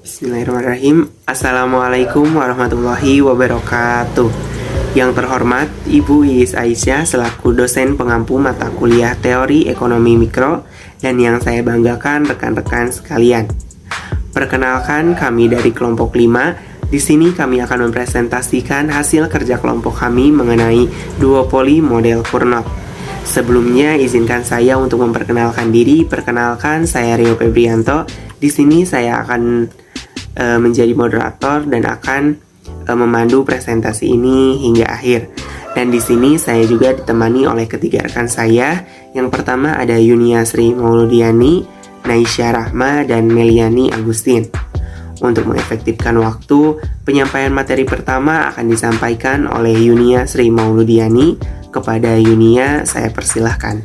Bismillahirrahmanirrahim. Assalamualaikum warahmatullahi wabarakatuh. Yang terhormat Ibu Iis Aisyah selaku dosen pengampu mata kuliah Teori Ekonomi Mikro dan yang saya banggakan rekan-rekan sekalian. Perkenalkan, kami dari kelompok 5. Di sini kami akan mempresentasikan hasil kerja kelompok kami mengenai duopoli model Cournot. Sebelumnya izinkan saya untuk memperkenalkan diri. Perkenalkan, saya Rio Febrianto. Di sini saya akan menjadi moderator dan akan memandu presentasi ini hingga akhir. Dan di sini saya juga ditemani oleh ketiga rekan saya. Yang pertama ada Yunia Sri Mauludiani, Naisha Rahma, dan Meliani Agustin. Untuk mengefektifkan waktu, penyampaian materi pertama akan disampaikan oleh Yunia Sri Mauludiani. Kepada Yunia, saya persilahkan.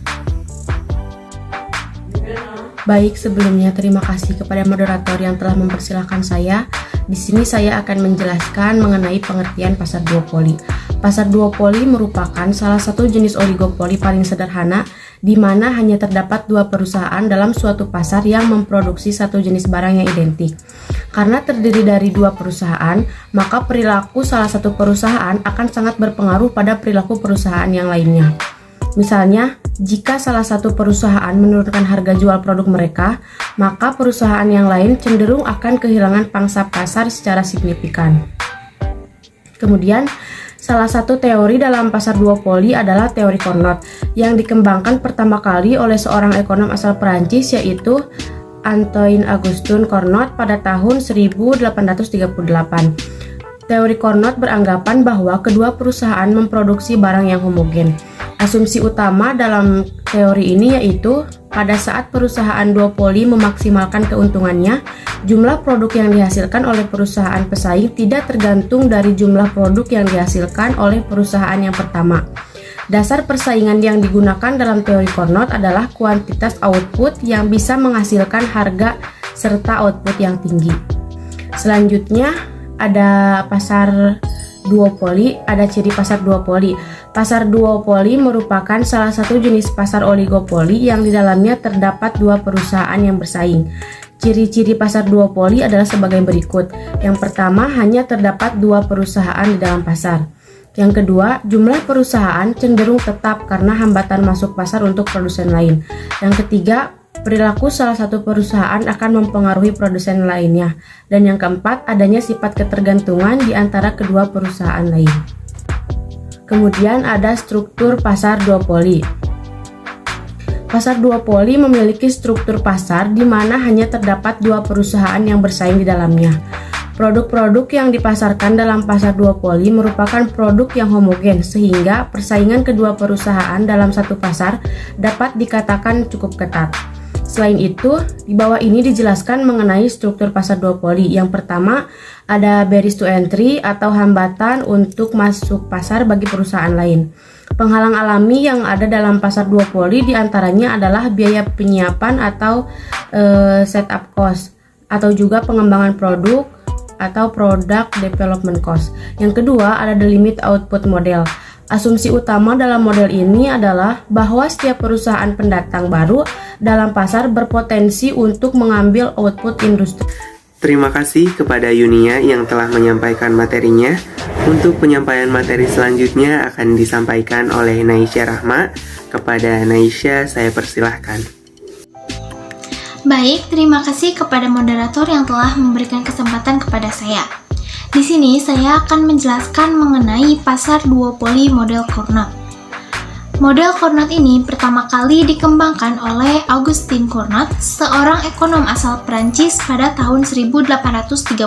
Baik, sebelumnya terima kasih kepada moderator yang telah mempersilahkan saya. Di sini saya akan menjelaskan mengenai pengertian pasar duopoli. Pasar duopoli merupakan salah satu jenis oligopoli paling sederhana, di mana hanya terdapat dua perusahaan dalam suatu pasar yang memproduksi satu jenis barang yang identik. Karena terdiri dari dua perusahaan, maka perilaku salah satu perusahaan akan sangat berpengaruh pada perilaku perusahaan yang lainnya. Misalnya, jika salah satu perusahaan menurunkan harga jual produk mereka, maka perusahaan yang lain cenderung akan kehilangan pangsa pasar secara signifikan. Kemudian, salah satu teori dalam pasar duopoli adalah teori Cournot yang dikembangkan pertama kali oleh seorang ekonom asal Perancis, yaitu Antoine Auguste Cournot pada tahun 1838. Teori Cournot beranggapan bahwa kedua perusahaan memproduksi barang yang homogen. Asumsi utama dalam teori ini yaitu pada saat perusahaan duopoli memaksimalkan keuntungannya, jumlah produk yang dihasilkan oleh perusahaan pesaing tidak tergantung dari jumlah produk yang dihasilkan oleh perusahaan yang pertama. Dasar persaingan yang digunakan dalam teori Cournot adalah kuantitas output yang bisa menghasilkan harga serta output yang tinggi. Selanjutnya ada pasar duopoli, ada ciri pasar duopoli. Pasar duopoli merupakan salah satu jenis pasar oligopoli yang di dalamnya terdapat dua perusahaan yang bersaing. Ciri-ciri pasar duopoli adalah sebagai berikut. Yang pertama, hanya terdapat dua perusahaan di dalam pasar. Yang kedua, jumlah perusahaan cenderung tetap karena hambatan masuk pasar untuk produsen lain. Yang ketiga, perilaku salah satu perusahaan akan mempengaruhi produsen lainnya. Dan yang keempat, adanya sifat ketergantungan di antara kedua perusahaan lain. Kemudian ada struktur pasar duopoli. Pasar duopoli memiliki struktur pasar di mana hanya terdapat dua perusahaan yang bersaing di dalamnya. Produk-produk yang dipasarkan dalam pasar duopoli merupakan produk yang homogen, sehingga persaingan kedua perusahaan dalam satu pasar dapat dikatakan cukup ketat. Selain itu, di bawah ini dijelaskan mengenai struktur pasar duopoli. Yang pertama, ada barriers to entry atau hambatan untuk masuk pasar bagi perusahaan lain. Penghalang alami yang ada dalam pasar duopoli diantaranya adalah biaya penyiapan atau setup cost, atau juga pengembangan produk atau product development cost. Yang kedua, ada the limit output model. Asumsi utama dalam model ini adalah bahwa setiap perusahaan pendatang baru dalam pasar berpotensi untuk mengambil output industri. Terima kasih kepada Yunia yang telah menyampaikan materinya. Untuk penyampaian materi selanjutnya akan disampaikan oleh Naisha Rahma. Kepada Naisha, saya persilahkan. Baik, terima kasih kepada moderator yang telah memberikan kesempatan kepada saya. Di sini saya akan menjelaskan mengenai pasar duopoli model Cournot. Model Cournot ini pertama kali dikembangkan oleh Auguste Cournot, seorang ekonom asal Prancis pada tahun 1838.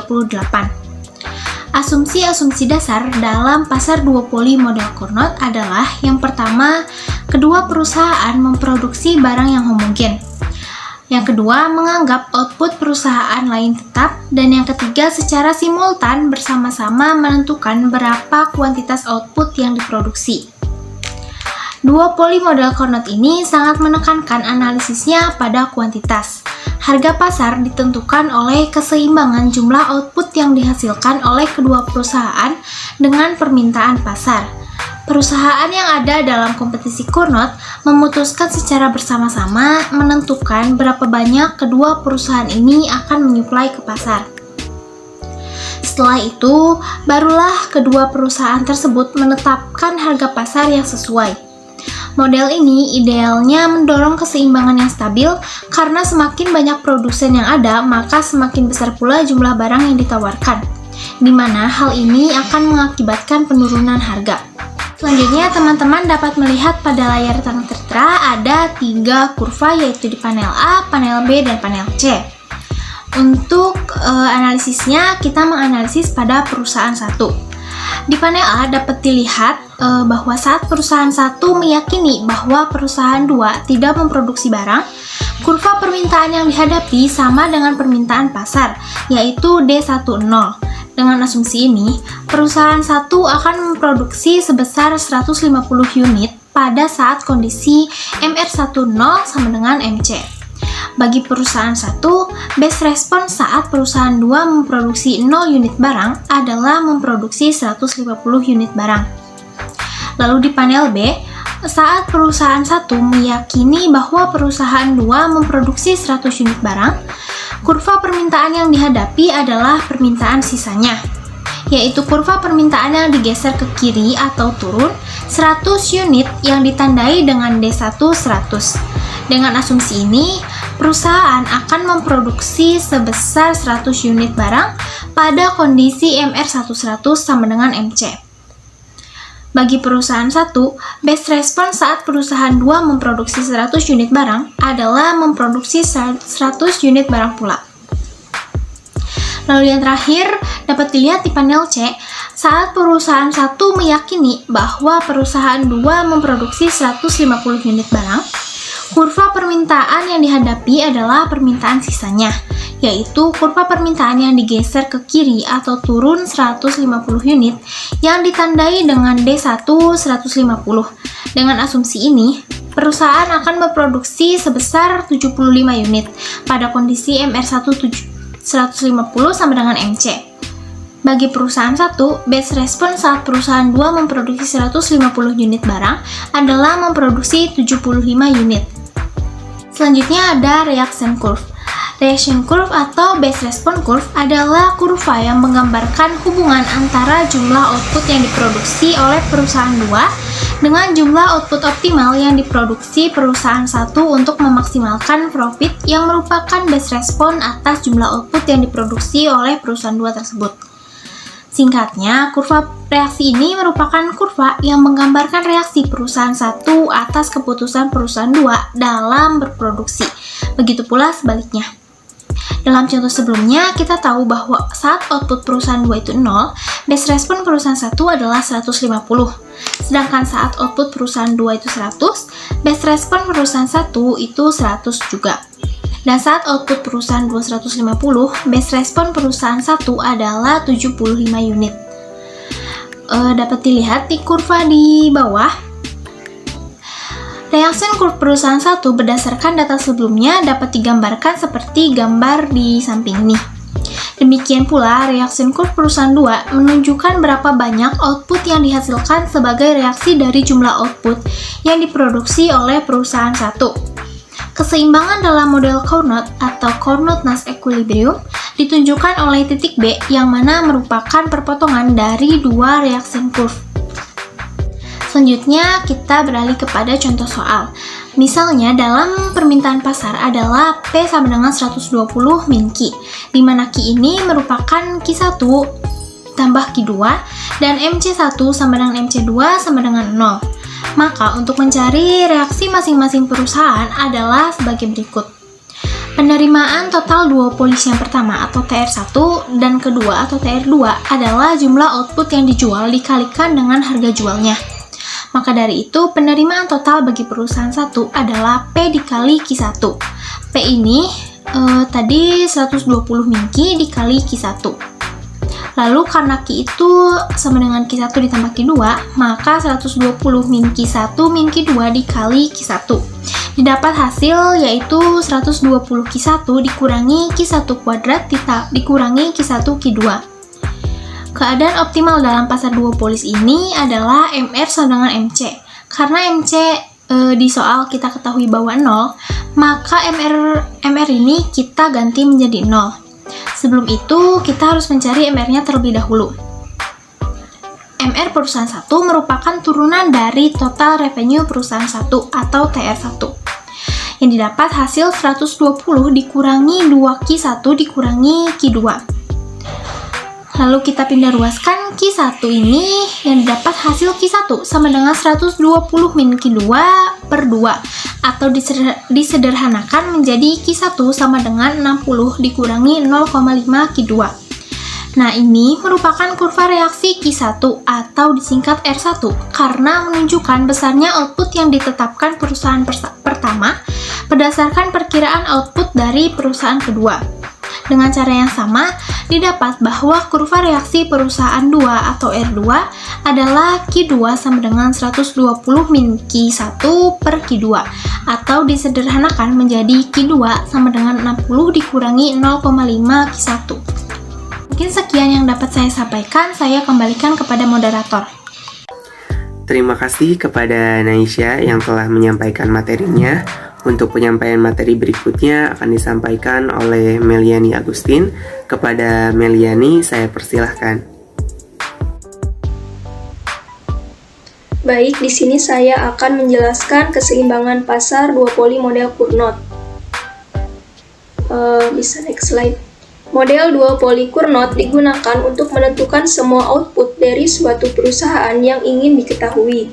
Asumsi-asumsi dasar dalam pasar duopoli model Cournot adalah yang pertama, kedua perusahaan memproduksi barang yang homogen. Yang kedua, menganggap output perusahaan lain tetap. Dan yang ketiga, secara simultan bersama-sama menentukan berapa kuantitas output yang diproduksi. Duopoli model Cournot ini sangat menekankan analisisnya pada kuantitas. Harga pasar ditentukan oleh keseimbangan jumlah output yang dihasilkan oleh kedua perusahaan dengan permintaan pasar. Perusahaan yang ada dalam kompetisi Cournot memutuskan secara bersama-sama menentukan berapa banyak kedua perusahaan ini akan menyuplai ke pasar. Setelah itu, barulah kedua perusahaan tersebut menetapkan harga pasar yang sesuai. Model ini idealnya mendorong keseimbangan yang stabil karena semakin banyak produsen yang ada, maka semakin besar pula jumlah barang yang ditawarkan, di mana hal ini akan mengakibatkan penurunan harga. Selanjutnya, teman-teman dapat melihat pada layar yang tertera ada 3 kurva, yaitu di panel A, panel B, dan panel C. Untuk analisisnya, kita menganalisis pada perusahaan 1. Di panel A dapat dilihat bahwa saat perusahaan 1 meyakini bahwa perusahaan 2 tidak memproduksi barang, kurva permintaan yang dihadapi sama dengan permintaan pasar, yaitu D10. Dengan asumsi ini, perusahaan 1 akan memproduksi sebesar 150 unit pada saat kondisi MR10 sama dengan MC. Bagi perusahaan 1, best respon saat perusahaan 2 memproduksi 0 unit barang adalah memproduksi 150 unit barang. Lalu di panel B, saat perusahaan 1 meyakini bahwa perusahaan 2 memproduksi 100 unit barang, kurva permintaan yang dihadapi adalah permintaan sisanya, yaitu kurva permintaan yang digeser ke kiri atau turun 100 unit yang ditandai dengan D1 100. Dengan asumsi ini, perusahaan akan memproduksi sebesar 100 unit barang pada kondisi MR1100 sama dengan MC. Bagi perusahaan 1, best respon saat perusahaan 2 memproduksi 100 unit barang adalah memproduksi 100 unit barang pula. Lalu yang terakhir, dapat dilihat di panel C, saat perusahaan 1 meyakini bahwa perusahaan 2 memproduksi 150 unit barang, kurva permintaan yang dihadapi adalah permintaan sisanya, yaitu kurva permintaan yang digeser ke kiri atau turun 150 unit yang ditandai dengan D1 150. Dengan asumsi ini, perusahaan akan memproduksi sebesar 75 unit pada kondisi MR1 150 sama dengan MC. Bagi perusahaan 1, best respon saat perusahaan 2 memproduksi 150 unit barang adalah memproduksi 75 unit. Selanjutnya ada reaction curve. Reaction curve atau best response curve adalah kurva yang menggambarkan hubungan antara jumlah output yang diproduksi oleh perusahaan 2 dengan jumlah output optimal yang diproduksi perusahaan 1 untuk memaksimalkan profit yang merupakan best response atas jumlah output yang diproduksi oleh perusahaan 2 tersebut. Singkatnya, kurva reaksi ini merupakan kurva yang menggambarkan reaksi perusahaan 1 atas keputusan perusahaan 2 dalam berproduksi. Begitu pula sebaliknya. Dalam contoh sebelumnya, kita tahu bahwa saat output perusahaan 2 itu 0, best respon perusahaan 1 adalah 150. Sedangkan saat output perusahaan 2 itu 100, best respon perusahaan 1 itu 100 juga. Dan saat output perusahaan 2 150, best respon perusahaan 1 adalah 75 unit. Dapat dilihat di kurva di bawah. Reaction curve perusahaan 1 berdasarkan data sebelumnya dapat digambarkan seperti gambar di samping ini. Demikian pula, reaction curve perusahaan 2 menunjukkan berapa banyak output yang dihasilkan sebagai reaksi dari jumlah output yang diproduksi oleh perusahaan 1. Keseimbangan dalam model Cournot atau Cournot-Nash equilibrium ditunjukkan oleh titik B yang mana merupakan perpotongan dari dua reaction curve. Selanjutnya, kita beralih kepada contoh soal. Misalnya, dalam permintaan pasar adalah P sama dengan 120 min Q, di mana Q ini merupakan Q1 tambah Q2, dan MC1 sama dengan MC2 sama dengan 0. Maka, untuk mencari reaksi masing-masing perusahaan adalah sebagai berikut. Penerimaan total duopolis yang pertama atau TR1 dan kedua atau TR2 adalah jumlah output yang dijual dikalikan dengan harga jualnya. Maka dari itu, penerimaan total bagi perusahaan 1 adalah P dikali Q1. P ini tadi 120 min Q dikali Q1. Lalu karena Q itu sama dengan Q1 ditambah Q2, maka 120 min Q1 min Q2 dikali Q1. Didapat hasil yaitu 120 Q1 dikurangi Q1 kuadrat dikurangi Q1 Q2. Keadaan optimal dalam pasar duopolis ini adalah MR sama dengan MC. Karena MC di soal kita ketahui bahwa 0, maka MR ini kita ganti menjadi 0. Sebelum itu, kita harus mencari MR-nya terlebih dahulu. MR perusahaan 1 merupakan turunan dari total revenue perusahaan 1 atau TR1 yang didapat hasil 120 dikurangi 2Q1 dikurangi Q2. Lalu kita pindah ruaskan Q1 ini yang didapat hasil Q1 sama dengan 120 min Q2 per 2 atau disederhanakan menjadi Q1 sama dengan 60 dikurangi 0,5 Q2. Nah, ini merupakan kurva reaksi Q1 atau disingkat R1 karena menunjukkan besarnya output yang ditetapkan perusahaan pertama berdasarkan perkiraan output dari perusahaan kedua. Dengan cara yang sama, didapat bahwa kurva reaksi perusahaan 2 atau R2 adalah Q2 sama dengan 120 min Q1 per Q2 atau disederhanakan menjadi Q2 sama dengan 60 dikurangi 0,5 Q1. Mungkin sekian yang dapat saya sampaikan, saya kembalikan kepada moderator. Terima kasih kepada Naisha yang telah menyampaikan materinya. Untuk penyampaian materi berikutnya akan disampaikan oleh Meliani Agustin. Kepada Meliani, saya persilahkan. Baik, di sini saya akan menjelaskan keseimbangan pasar duopoli model Cournot. Bisa next slide. Model duopoli Cournot digunakan untuk menentukan semua output dari suatu perusahaan yang ingin diketahui.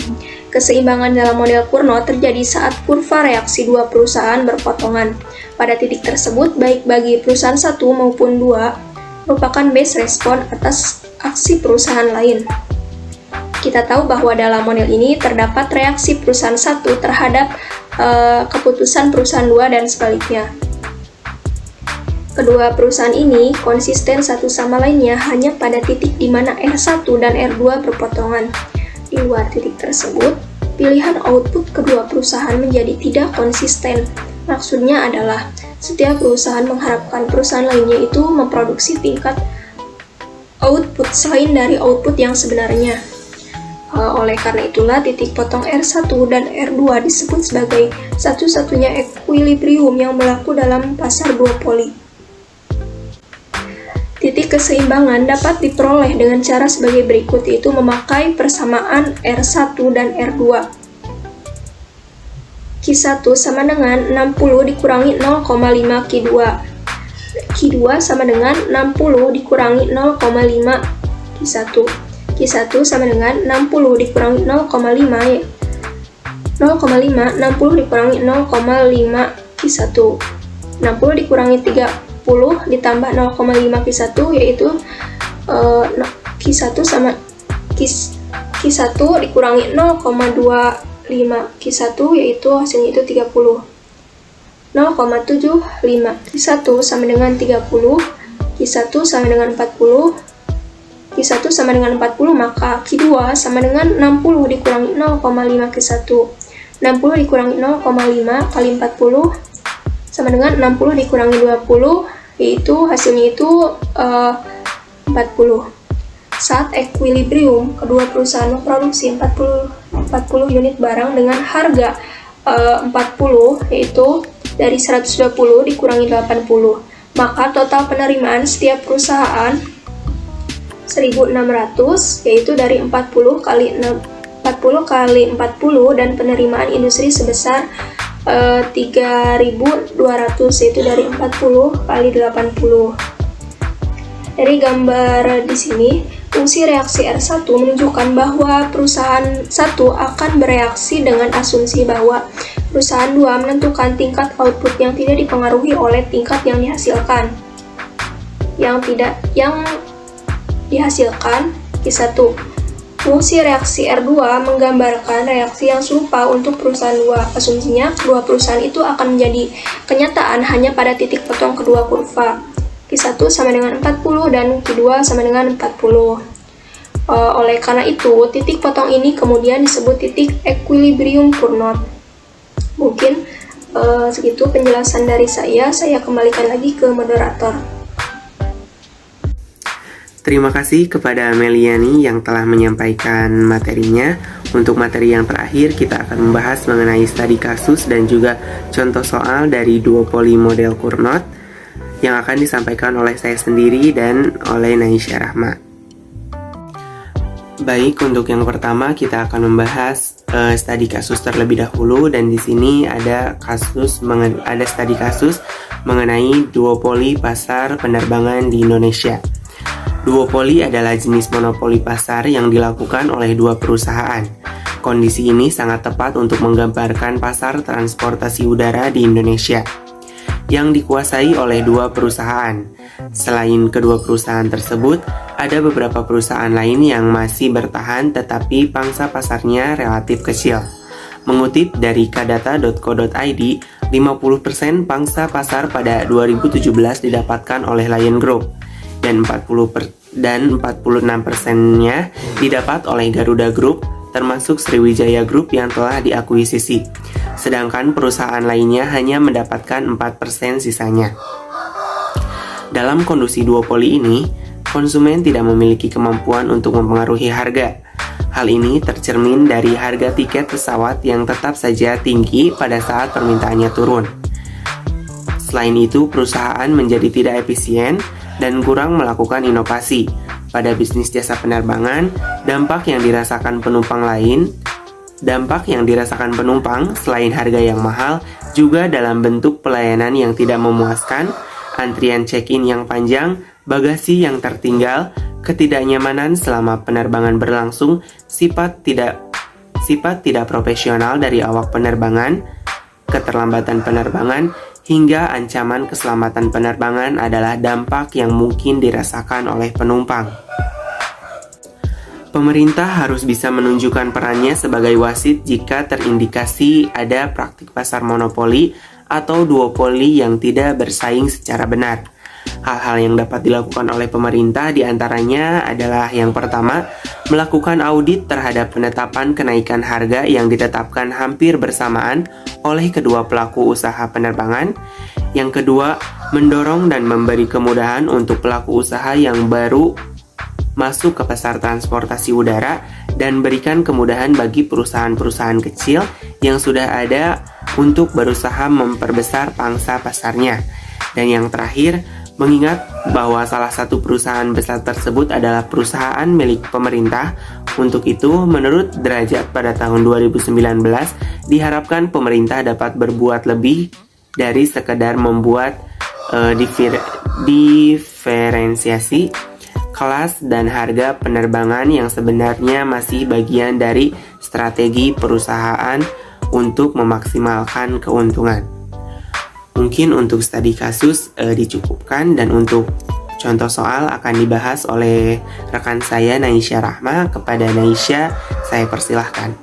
Keseimbangan dalam model Cournot terjadi saat kurva reaksi dua perusahaan berpotongan. Pada titik tersebut, baik bagi perusahaan 1 maupun 2, merupakan base respon atas aksi perusahaan lain. Kita tahu bahwa dalam model ini terdapat reaksi perusahaan 1 terhadap keputusan perusahaan 2 dan sebaliknya. Kedua perusahaan ini konsisten satu sama lainnya hanya pada titik di mana R1 dan R2 berpotongan. Di luar titik tersebut, pilihan output kedua perusahaan menjadi tidak konsisten. Maksudnya adalah, setiap perusahaan mengharapkan perusahaan lainnya itu memproduksi tingkat output selain dari output yang sebenarnya. Oleh karena itulah, titik potong R1 dan R2 disebut sebagai satu-satunya equilibrium yang berlaku dalam pasar duopoli. Titik keseimbangan dapat diperoleh dengan cara sebagai berikut, yaitu memakai persamaan R1 dan R2. Q1 sama dengan 60 dikurangi 0,5 Q2. Q2 sama dengan 60 dikurangi 0,5 Q1. Q1 sama dengan 60 dikurangi 0,5 60 dikurangi 0,5 Q1. 60 dikurangi 30 ditambah 0,5 Q1 yaitu Q1 sama Q1 dikurangi 0,25 Q1 yaitu hasilnya itu 30. 0,75 Q1 sama dengan 30, Q1 sama dengan 40, Q1 sama dengan 40, maka Q2 sama dengan 60 dikurangi 0,5 Q1. 60 dikurangi 0,5 kali 40 sama dengan 60 dikurangi 20, yaitu hasilnya itu 40. Saat equilibrium, kedua perusahaan memproduksi 40 unit barang dengan harga 40, yaitu dari 120 dikurangi 80. Maka total penerimaan setiap perusahaan 1.600, yaitu dari 40 kali 40 dan penerimaan industri sebesar 3.200, yaitu dari 40 kali 80. Dari gambar di sini, fungsi reaksi R1 menunjukkan bahwa perusahaan 1 akan bereaksi dengan asumsi bahwa perusahaan 2 menentukan tingkat output yang tidak dipengaruhi oleh tingkat yang dihasilkan. Yang dihasilkan Q1. Fungsi reaksi R2 menggambarkan reaksi yang serupa untuk perusahaan 2. Asumsinya, kedua perusahaan itu akan menjadi kenyataan hanya pada titik potong kedua kurva. Q1 sama dengan 40 dan Q2 sama dengan 40. Oleh karena itu, titik potong ini kemudian disebut titik equilibrium Cournot. Mungkin segitu penjelasan dari saya kembalikan lagi ke moderator. Terima kasih kepada Meliani yang telah menyampaikan materinya. Untuk materi yang terakhir, kita akan membahas mengenai studi kasus dan juga contoh soal dari duopoli model Cournot. yang akan disampaikan oleh saya sendiri dan oleh Naisya Rahma. Baik, untuk yang pertama kita akan membahas studi kasus terlebih dahulu, dan di sini ada studi kasus mengenai duopoli pasar penerbangan di Indonesia. Duopoli adalah jenis monopoli pasar yang dilakukan oleh dua perusahaan. Kondisi ini sangat tepat untuk menggambarkan pasar transportasi udara di Indonesia yang dikuasai oleh dua perusahaan. Selain kedua perusahaan tersebut, ada beberapa perusahaan lain yang masih bertahan tetapi pangsa pasarnya relatif kecil. Mengutip dari kadata.co.id, 50% pangsa pasar pada 2017 didapatkan oleh Lion Group dan 46%-nya didapat oleh Garuda Group, termasuk Sriwijaya Group yang telah diakuisisi. Sedangkan perusahaan lainnya hanya mendapatkan 4% sisanya. Dalam kondisi duopoli ini, konsumen tidak memiliki kemampuan untuk mempengaruhi harga. Hal ini tercermin dari harga tiket pesawat yang tetap saja tinggi pada saat permintaannya turun. Selain itu, perusahaan menjadi tidak efisien dan kurang melakukan inovasi. Pada bisnis jasa penerbangan, dampak yang dirasakan penumpang selain harga yang mahal juga dalam bentuk pelayanan yang tidak memuaskan, antrian check-in yang panjang, bagasi yang tertinggal, ketidaknyamanan selama penerbangan berlangsung, sifat tidak profesional dari awak penerbangan, keterlambatan penerbangan, hingga ancaman keselamatan penerbangan adalah dampak yang mungkin dirasakan oleh penumpang. Pemerintah harus bisa menunjukkan perannya sebagai wasit jika terindikasi ada praktik pasar monopoli atau duopoli yang tidak bersaing secara benar. Hal-hal yang dapat dilakukan oleh pemerintah diantaranya adalah yang pertama, melakukan audit terhadap penetapan kenaikan harga yang ditetapkan hampir bersamaan oleh kedua pelaku usaha penerbangan. Yang kedua, mendorong dan memberi kemudahan untuk pelaku usaha yang baru masuk ke pasar transportasi udara dan berikan kemudahan bagi perusahaan-perusahaan kecil yang sudah ada untuk berusaha memperbesar pangsa pasarnya. Dan yang terakhir, mengingat bahwa salah satu perusahaan besar tersebut adalah perusahaan milik pemerintah. Untuk itu, menurut Derajat pada tahun 2019, diharapkan pemerintah dapat berbuat lebih dari sekedar membuat diferensiasi kelas dan harga penerbangan yang sebenarnya masih bagian dari strategi perusahaan untuk memaksimalkan keuntungan. Mungkin untuk studi kasus dicukupkan, dan untuk contoh soal akan dibahas oleh rekan saya Naisya Rahma. Kepada Naisya, saya persilahkan.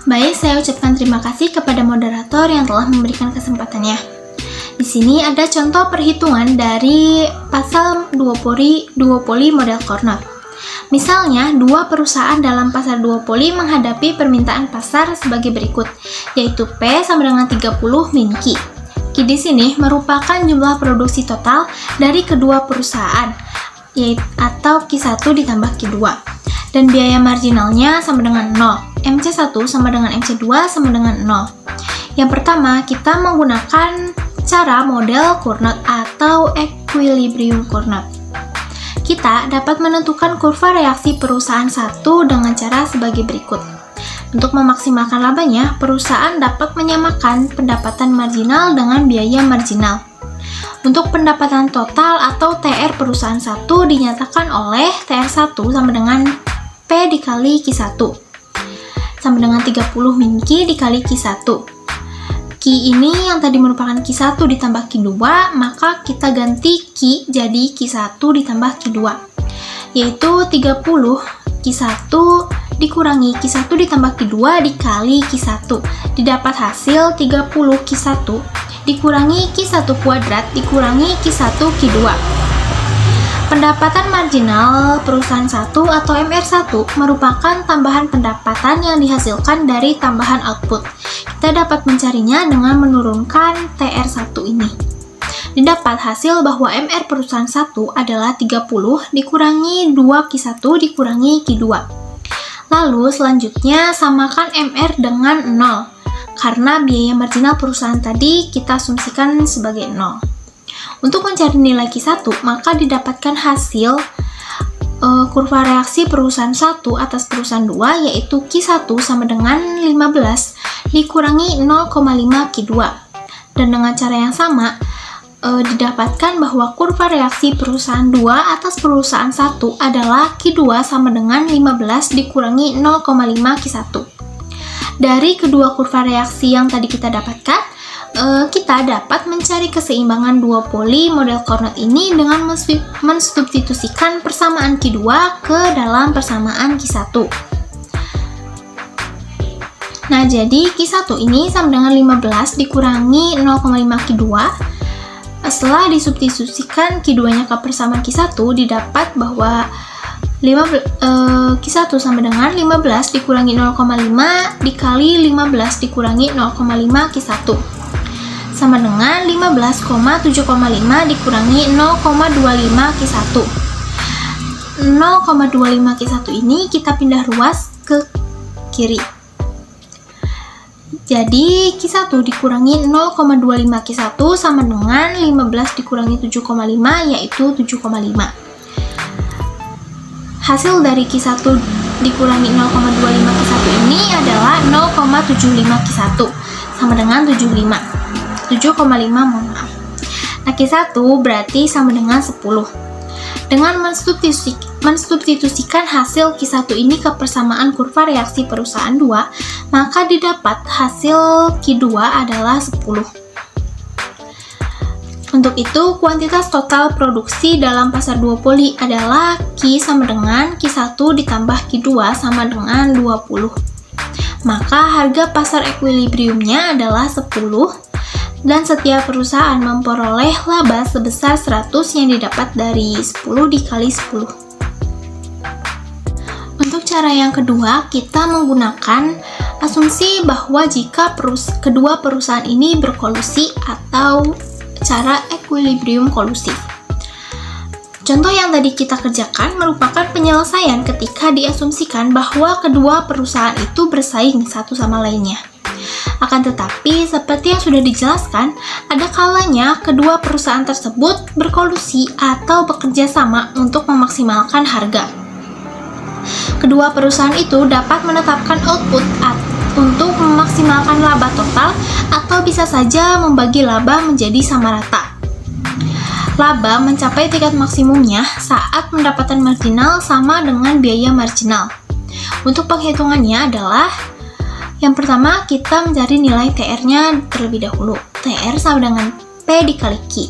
Baik, saya ucapkan terima kasih kepada moderator yang telah memberikan kesempatannya. Di sini ada contoh perhitungan dari pasal duopoli model Cornell. Misalnya, dua perusahaan dalam pasar duopoli menghadapi permintaan pasar sebagai berikut, yaitu P sama dengan 30 min Q. Q di sini merupakan jumlah produksi total dari kedua perusahaan, atau Q1 ditambah Q2. Dan biaya marginalnya sama dengan 0. MC1 sama dengan MC2 sama dengan 0. Yang pertama, kita menggunakan cara model Cournot atau equilibrium Cournot. Kita dapat menentukan kurva reaksi perusahaan satu dengan cara sebagai berikut. Untuk memaksimalkan labanya, perusahaan dapat menyamakan pendapatan marginal dengan biaya marginal. Untuk pendapatan total atau TR perusahaan 1 dinyatakan oleh TR1 sama dengan P dikali Q1 sama dengan 30 min Q dikali Q1. Q ini yang tadi merupakan Q1 ditambah Q2, maka kita ganti Q jadi Q1 ditambah Q2, yaitu 30 Q1 dikurangi Q1 ditambah Q2 dikali Q1, didapat hasil 30 Q1 dikurangi Q1 kuadrat dikurangi Q1 Q2. Pendapatan marginal perusahaan 1 atau MR1 merupakan tambahan pendapatan yang dihasilkan dari tambahan output. Kita dapat mencarinya dengan menurunkan TR1 ini. Didapat hasil bahwa MR perusahaan 1 adalah 30 dikurangi 2Q1 dikurangi Q2. Lalu selanjutnya samakan MR dengan 0, karena biaya marginal perusahaan tadi kita asumsikan sebagai 0. Untuk mencari nilai Q1, maka didapatkan hasil kurva reaksi perusahaan 1 atas perusahaan 2, yaitu Q1 sama dengan 15 dikurangi 0,5 Q2. Dan dengan cara yang sama, didapatkan bahwa kurva reaksi perusahaan 2 atas perusahaan 1 adalah Q2 sama dengan 15 dikurangi 0,5 Q1. Dari kedua kurva reaksi yang tadi kita dapatkan, kita dapat mencari keseimbangan dua poli model Cournot ini dengan mensubstitusikan persamaan Q2 ke dalam persamaan Q1. Nah, jadi Q1 ini sama dengan 15 dikurangi 0,5 Q2. Setelah disubstitusikan Q2-nya ke persamaan Q1, didapat bahwa Q1 sama dengan 15 dikurangi 0,5 dikali 15 dikurangi 0,5 Q1 sama dengan 15,7,5 dikurangi 0,25 Q1. 0,25 Q1 ini kita pindah ruas ke kiri. Jadi Q1 dikurangi 0,25 Q1 sama dengan 15 dikurangi 7,5 yaitu 7,5. Hasil dari Q1 dikurangi 0,25 Q1 ini adalah 0,75 Q1 sama dengan 7,5 mohon maaf. Nah, Q1 berarti sama dengan 10. Dengan mensubstitusikan hasil Q1 ini ke persamaan kurva reaksi perusahaan 2, maka didapat hasil Q2 adalah 10. Untuk itu, kuantitas total produksi dalam pasar duopoli adalah Q sama dengan Q1 ditambah Q2 sama dengan 20. Maka harga pasar equilibriumnya adalah 10, dan setiap perusahaan memperoleh laba sebesar 100 yang didapat dari 10 dikali 10. Untuk cara yang kedua, kita menggunakan asumsi bahwa jika kedua perusahaan ini berkolusi atau cara equilibrium kolusif. Contoh yang tadi kita kerjakan merupakan penyelesaian ketika diasumsikan bahwa kedua perusahaan itu bersaing satu sama lainnya. Akan tetapi, seperti yang sudah dijelaskan, ada kalanya kedua perusahaan tersebut berkolusi atau bekerja sama untuk memaksimalkan harga. Kedua perusahaan itu dapat menetapkan output untuk memaksimalkan laba total atau bisa saja membagi laba menjadi sama rata. Laba mencapai tingkat maksimumnya saat pendapatan marginal sama dengan biaya marginal. Untuk penghitungannya adalah yang pertama, kita mencari nilai TR-nya terlebih dahulu. TR sama dengan P dikali Q.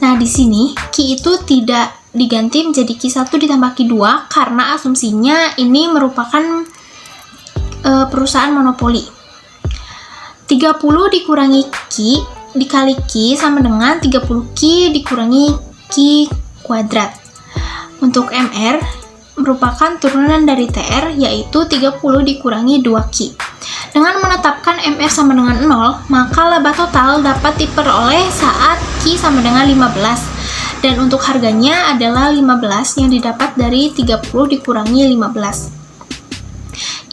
Nah, di sini Q itu tidak diganti menjadi Q1 ditambah Q2 karena asumsinya ini merupakan perusahaan monopoli. 30 dikurangi Q dikali Q sama dengan 30 Q dikurangi Q kuadrat. Untuk MR merupakan turunan dari TR, yaitu 30 dikurangi 2Q. Dengan menetapkan MR sama dengan 0, maka laba total dapat diperoleh saat Q sama dengan 15. Dan untuk harganya adalah 15 yang didapat dari 30 dikurangi 15.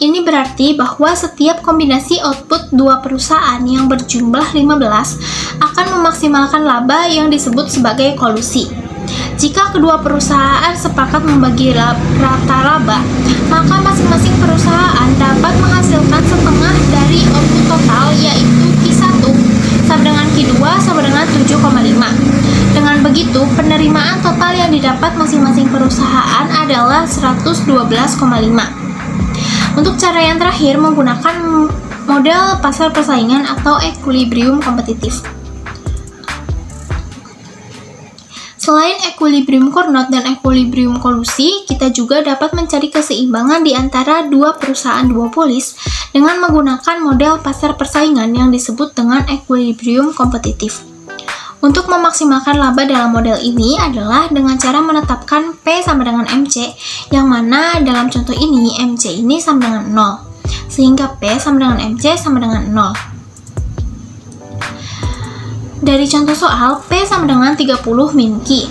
Ini berarti bahwa setiap kombinasi output dua perusahaan yang berjumlah 15 akan memaksimalkan laba yang disebut sebagai kolusi. Jika kedua perusahaan sepakat membagi rata laba, maka masing-masing perusahaan dapat menghasilkan setengah dari output total, yaitu Q1 sama dengan Q2 sama dengan 7,5. Dengan begitu, penerimaan total yang didapat masing-masing perusahaan adalah 112,5. Untuk cara yang terakhir, menggunakan model pasar persaingan atau equilibrium kompetitif. Selain equilibrium Cournot dan equilibrium kolusi, kita juga dapat mencari keseimbangan di antara dua perusahaan duopolis dengan menggunakan model pasar persaingan yang disebut dengan equilibrium kompetitif. Untuk memaksimalkan laba dalam model ini adalah dengan cara menetapkan P sama dengan MC, yang mana dalam contoh ini MC ini sama dengan 0, sehingga P sama dengan MC sama dengan 0. Dari contoh soal, P sama dengan 30 min Q.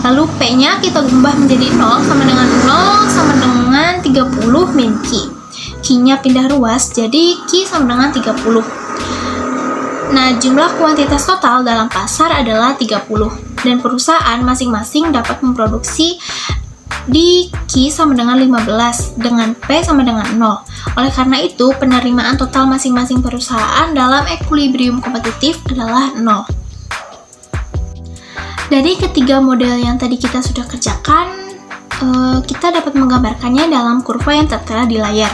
Lalu P-nya kita ubah menjadi 0 sama dengan 0 sama dengan 30 min Q. Q-nya pindah ruas, jadi Q sama dengan 30. Nah, jumlah kuantitas total dalam pasar adalah 30 dan perusahaan masing-masing dapat memproduksi di Q sama dengan 15 dengan P sama dengan 0. Oleh karena itu, penerimaan total masing-masing perusahaan dalam equilibrium kompetitif adalah 0. Dari ketiga model yang tadi kita sudah kerjakan, kita dapat menggambarkannya dalam kurva yang tertera di layar.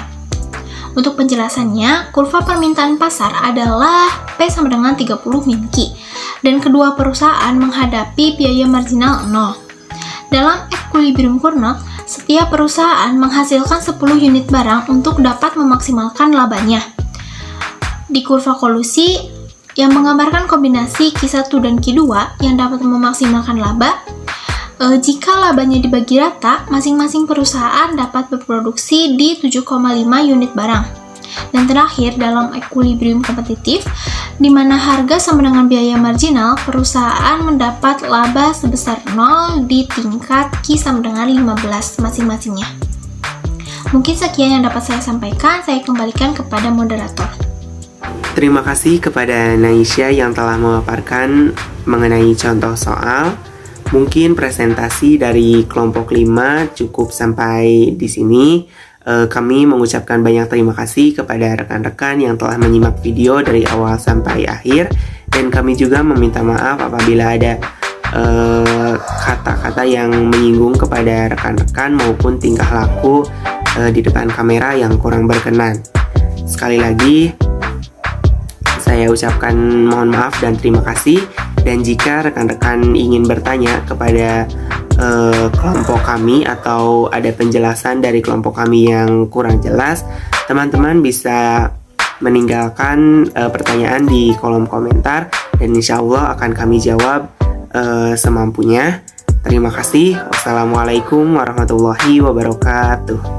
Untuk penjelasannya, kurva permintaan pasar adalah P sama dengan 30 min Q, dan kedua perusahaan menghadapi biaya marginal 0. Dalam equilibrium Cournot, setiap perusahaan menghasilkan 10 unit barang untuk dapat memaksimalkan labanya. Di kurva kolusi, yang menggambarkan kombinasi Q1 dan Q2 yang dapat memaksimalkan laba, jika labanya dibagi rata, masing-masing perusahaan dapat berproduksi di 7,5 unit barang. Dan terakhir, dalam equilibrium kompetitif, di mana harga sama dengan biaya marginal, perusahaan mendapat laba sebesar 0 di tingkat Q sama dengan 15 masing-masingnya. Mungkin sekian yang dapat saya sampaikan, saya kembalikan kepada moderator. Terima kasih kepada Naisha yang telah memaparkan mengenai contoh soal. Mungkin presentasi dari kelompok 5 cukup sampai di sini. Kami mengucapkan banyak terima kasih kepada rekan-rekan yang telah menyimak video dari awal sampai akhir. Dan kami juga meminta maaf apabila ada kata-kata yang menyinggung kepada rekan-rekan maupun tingkah laku di depan kamera yang kurang berkenan. Sekali lagi, saya ucapkan mohon maaf dan terima kasih. Dan jika rekan-rekan ingin bertanya kepada kelompok kami atau ada penjelasan dari kelompok kami yang kurang jelas, teman-teman bisa meninggalkan pertanyaan di kolom komentar dan insya Allah akan kami jawab semampunya. Terima kasih. Wassalamualaikum warahmatullahi wabarakatuh.